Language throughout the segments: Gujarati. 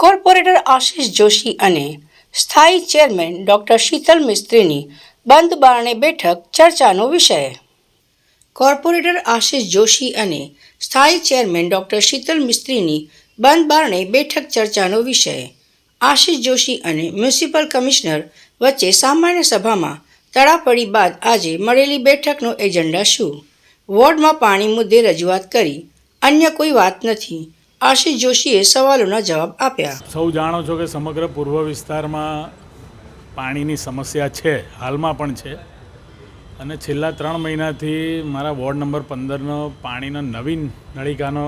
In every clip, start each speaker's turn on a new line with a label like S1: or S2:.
S1: કોર્પોરેટર આશિષ જોશી અને સ્થાયી ચેરમેન ડોક્ટર શીતલ મિસ્ત્રીની બંધ બારણે બેઠક ચર્ચાનો વિષય. કોર્પોરેટર આશિષ જોશી અને સ્થાયી ચેરમેન ડોક્ટર શીતલ મિસ્ત્રીની બંધ બારણે બેઠક ચર્ચાનો વિષય. આશિષ જોશી અને મ્યુનિસિપલ કમિશનર વચ્ચે સામાન્ય સભામાં તડાપડી બાદ આજે મળેલી બેઠકનો એજન્ડા શું? વોર્ડમાં પાણી મુદ્દે રજૂઆત કરી, અન્ય કોઈ વાત નથી. આશિષ જોશીએ સવાલોના જવાબ આપ્યા.
S2: સૌ જાણો છો કે સમગ્ર પૂર્વ વિસ્તારમાં પાણીની સમસ્યા છે, હાલમાં પણ છે. અને છેલ્લા 3 મહિનાથી મારા વોર્ડ નંબર 15નો પાણીનો નવીન નળિકાનો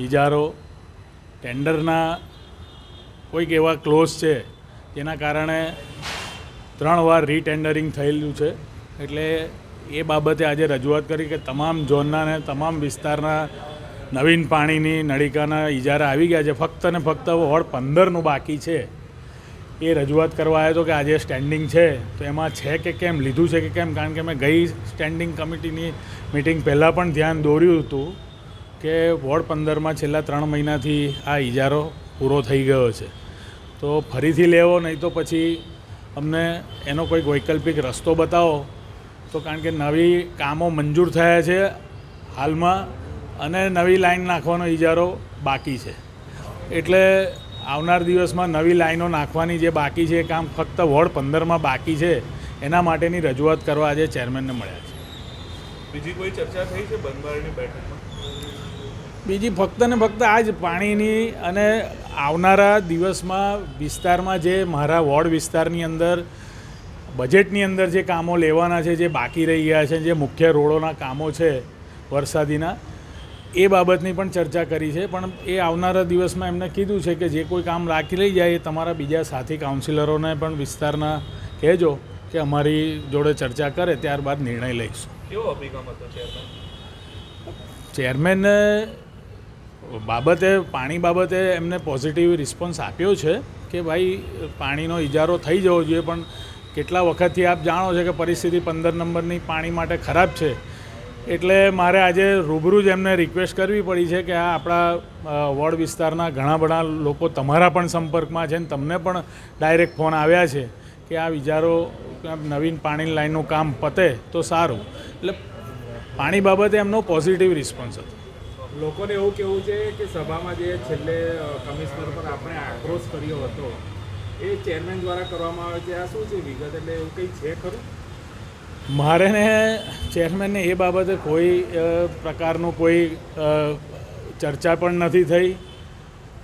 S2: ઇજારો ટેન્ડરના કોઈક એવા ક્લોઝ છે જેના કારણે 3 વાર રીટેન્ડરિંગ થયેલું છે. એટલે એ બાબતે આજે રજૂઆત કરી કે તમામ ઝોનના અને તમામ વિસ્તારના નવીન પાણીની નળિકાના ઇજારા આવી ગયા છે. ફક્ત ને ફક્ત વોર્ડ 15નું બાકી છે. એ રજૂઆત કરવા આવ્યો હતો કે આજે સ્ટેન્ડિંગ છે તો એમાં છે કે કેમ, લીધું છે કે કેમ. કારણ કે મેં ગઈ સ્ટેન્ડિંગ કમિટીની મિટિંગ પહેલાં પણ ધ્યાન દોર્યું હતું કે વોર્ડ 15માં છેલ્લા 3 મહિનાથી આ ઇજારો પૂરો થઈ ગયો છે, તો ફરીથી લેવો, નહીં તો પછી અમને એનો કોઈક વૈકલ્પિક રસ્તો બતાવો. તો કારણ કે નવી કામો મંજૂર થયા છે હાલમાં અને નવી લાઈન નાખવાનો ઇજારો બાકી છે. એટલે આવનાર દિવસમાં નવી લાઈનો નાખવાની જે બાકી છે એ કામ ફક્ત વોર્ડ 15માં બાકી છે. એના માટેની રજૂઆત કરવા આજે ચેરમેનને મળ્યા છે.
S3: બીજી કોઈ ચર્ચા થઈ છે બંધબારણી બેઠકમાં?
S2: બીજી ફક્ત ને ફક્ત આ જ પાણીની અને આવનારા દિવસમાં વિસ્તારમાં જે મારા વોર્ડ વિસ્તારની અંદર બજેટની અંદર જે કામો લેવાના છે, જે બાકી રહી ગયા છે, જે મુખ્ય રોડોના કામો છે વરસાદીના, એ બાબતની પણ ચર્ચા કરી છે. પણ એ આવનારા દિવસમાં એમને કીધું છે કે જે કોઈ કામ રાખી લઈ જાય એ તમારા બીજા સાથી કાઉન્સિલરોને પણ વિસ્તારના કહેજો કે અમારી જોડે ચર્ચા કરે, ત્યારબાદ નિર્ણય લઈશું.
S3: કેવો અભિગમ હતો
S2: ચેરમેન બાબતે, પાણી બાબતે એમને પોઝિટિવ રિસ્પોન્સ આપ્યો છે કે ભાઈ પાણીનો ઇજારો થઈ જવો જોઈએ. પણ કેટલા વખતથી આપ જાણો છો કે પરિસ્થિતિ 15 નંબરની પાણી માટે ખરાબ છે. એટલે મારે આજે રૂબરૂ જ એમને રિક્વેસ્ટ કરવી પડી છે કે આ આપણા વોર્ડ વિસ્તારના ઘણા બધા લોકો તમારા પણ સંપર્કમાં છે ને તમને પણ ડાયરેક્ટ ફોન આવ્યા છે કે આ ઇજારો નવીન પાણીની લાઈનનું કામ પતે તો સારું. એટલે પાણી બાબતે એમનો પોઝિટિવ રિસ્પોન્સ હતો.
S4: લોકોને એવું કહેવું છે કે સભામાં જે છેલ્લે કમિશનર પર આપણે આક્રોશ કર્યો હતો એ ચેરમેન દ્વારા કરવામાં આવે છે. આ શું છે વિગત? એટલે એવું કંઈ છે ખરું?
S2: મારે ને ચેરમેનને એ બાબતે કોઈ પ્રકારનું કોઈ ચર્ચા પણ નથી થઈ.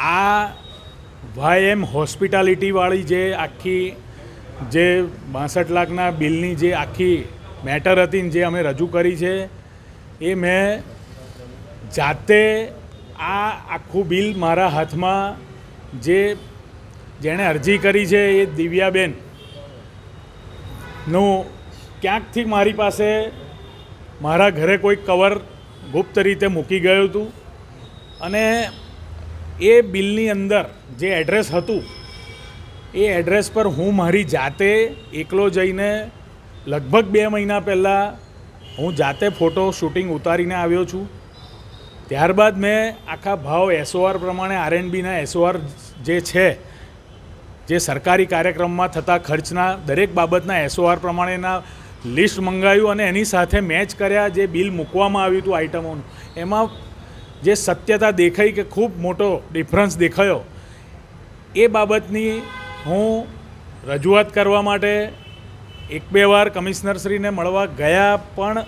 S2: આ YM હોસ્પિટાલિટીવાળી જે આખી જે 62 લાખના બિલની જે આખી મેટર હતી જે અમે રજૂ કરી છે એ મેં જાતે આ આખું બિલ મારા હાથમાં જેણે અરજી કરી છે એ દિવ્યાબેનનું ક્યાંકથી મારી પાસે મારા ઘરે કોઈ કવર ગુપ્ત રીતે મૂકી ગયું હતું અને એ બિલની અંદર જે એડ્રેસ હતું એ એડ્રેસ પર હું મારી જાતે એકલો જઈને લગભગ 2 મહિના પહેલાં હું જાતે ફોટો શૂટિંગ ઉતારીને આવ્યો છું. ત્યારબાદ મેં આખા ભાવ SOR પ્રમાણે R&Bના SOR જે છે, જે સરકારી કાર્યક્રમમાં થતા ખર્ચના દરેક બાબતના SOR પ્રમાણેના લિસ્ટ મંગાવ્યું અને એની સાથે મેચ કર્યા. જે બિલ મૂકવામાં આવ્યું હતું આઇટમોનું, એમાં જે સત્યતા દેખાઈ કે ખૂબ મોટો ડિફરન્સ દેખાયો. એ બાબતની હું રજૂઆત કરવા માટે 1-2 વાર કમિશનરશ્રીને મળવા ગયા, પણ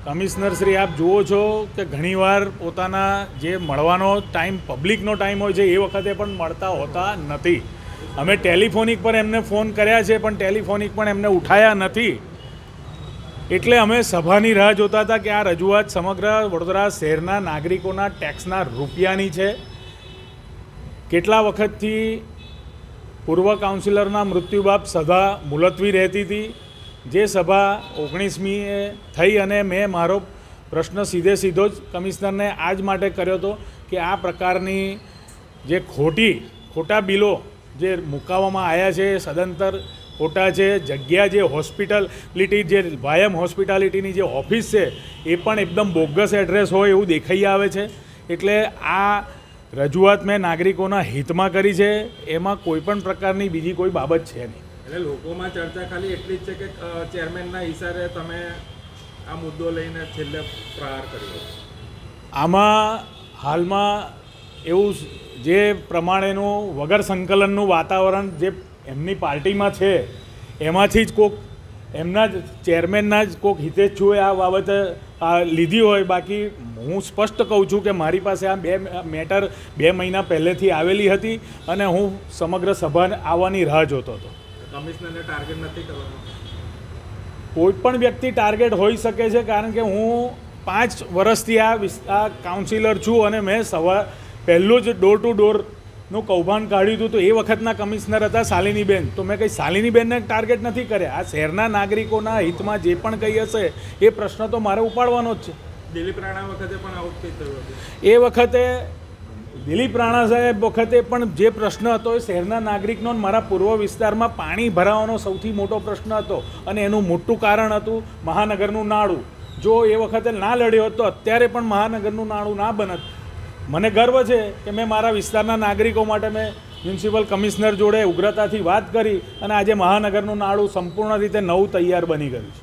S2: કમિશનરશ્રી આપ જુઓ છો કે ઘણીવાર પોતાના જે મળવાનો ટાઈમ, પબ્લિકનો ટાઈમ હોય છે એ વખતે પણ મળતા હોતા નથી. અમે ટેલિફોનિક પર એમને ફોન કર્યા છે પણ ટેલિફોનિક પણ એમને ઉઠાયા નથી. એટલે અમે સભાની રાહ જોતા હતા કે આ રજૂઆત સમગ્ર વડોદરા શહેરના નાગરિકોના ટેક્સના રૂપિયાની છે. કેટલા વખતથી પૂર્વ કાઉન્સિલરના મૃત્યુ બાદ સભા મુલતવી રહેતી હતી. જે સભા 19મીએ થઈ અને મેં મારો પ્રશ્ન સીધો જ કમિશનરને આજ માટે કર્યો હતો કે આ પ્રકારની જે ખોટા બિલો જે મુકાવવામાં આવ્યા છે એ સદંતર ખોટા છે. જગ્યા જે હોસ્પિટાલિટી, જે YM હોસ્પિટાલિટીની જે ઓફિસ છે એ પણ એકદમ બોગસ એડ્રેસ હોય એવું દેખાઈ આવે છે. એટલે આ રજૂઆત મેં નાગરિકોના હિતમાં કરી છે, એમાં કોઈ પણ પ્રકારની બીજી કોઈ બાબત છે નહીં.
S4: એટલે લોકોમાં ચર્ચા ખાલી એટલી જ છે કે ચેરમેનના ઈશારે તમે આ મુદ્દો લઈને છેલ્લે પ્રહાર કર્યો.
S2: આમાં હાલમાં એવું જે પ્રમાણેનું વગર સંકલનનું વાતાવરણ જે એમની પાર્ટીમાં છે એમાંથી જ કોક એમના જ ચેરમેનના જ કોક હિતેચ્છુએ આ બાબતે લીધી હોય. બાકી હું સ્પષ્ટ કહું છું કે મારી પાસે આ મેટર 2 મહિના પહેલેથી આવેલી હતી અને હું સમગ્ર સભા આવવાની રાહ જોતો હતો.
S4: કમિશનરને ટાર્ગેટ નથી કરવાનો.
S2: કોઈ પણ વ્યક્તિ ટાર્ગેટ હોઈ શકે છે, કારણ કે હું 5 વર્ષથી આ કાઉન્સિલર છું અને મેં પહેલું જ ડોર ટુ ડોરનું કૌભાંડ કાઢ્યું હતું. તો એ વખતના કમિશનર હતા શાલિનીબેન. તો મેં કંઈ શાલિનીબેનને ટાર્ગેટ નથી કર્યા. આ શહેરના નાગરિકોના હિતમાં જે પણ કંઈ હશે એ પ્રશ્ન તો મારે ઉપાડવાનો જ છે.
S4: દિલીપ રાણા વખતે પણ આવું જ થયું હતું.
S2: એ વખતે દિલીપ રાણા સાહેબ વખતે પણ જે પ્રશ્ન હતો એ શહેરના નાગરિકનો મારા પૂર્વ વિસ્તારમાં પાણી ભરાવાનો સૌથી મોટો પ્રશ્ન હતો અને એનું મોટું કારણ હતું મહાનગરનું નાળું. જો એ વખતે ના લડ્યો હોત તો અત્યારે પણ મહાનગરનું નાળું ના બનત. મને ગર્વ છે કે મેં મારા વિસ્તારના નાગરિકો માટે મેં મ્યુનિસિપલ કમિશનર જોડે ઉગ્રતાથી વાત કરી અને આજે મહાનગરનું નાળું સંપૂર્ણ રીતે નવું તૈયાર બની ગયું છે.